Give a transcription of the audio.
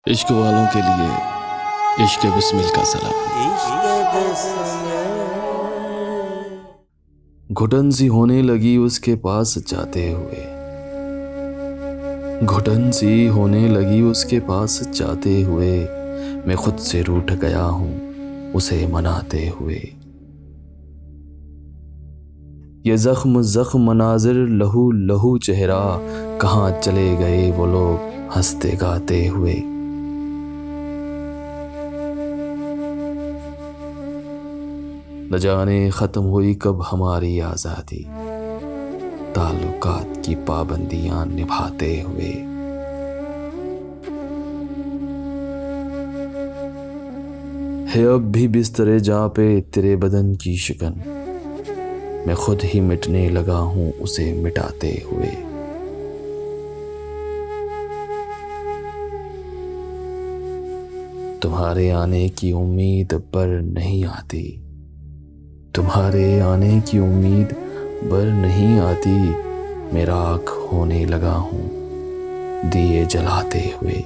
इश्क वालों के लिए इश्क बिस्मिल का सलाम। घुटन सी होने लगी उसके पास जाते हुए, घुटन सी होने लगी उसके पास जाते हुए। मैं खुद से रूठ गया हूँ उसे मनाते हुए। ये जख्म जख्म मनाजिर लहू लहू चेहरा, कहाँ चले गए वो लोग हंसते गाते हुए। न जाने खत्म हुई कब हमारी आजादी, ताल्लुकात की पाबंदियां निभाते हुए। है अब भी बिस्तरे जहाँ पे तेरे बदन की शिकन, मैं खुद ही मिटने लगा हूं उसे मिटाते हुए। तुम्हारे आने की उम्मीद पर नहीं आती, तुम्हारे आने की उम्मीद बर नहीं आती। मैं राख होने लगा हूं दिए जलाते हुए।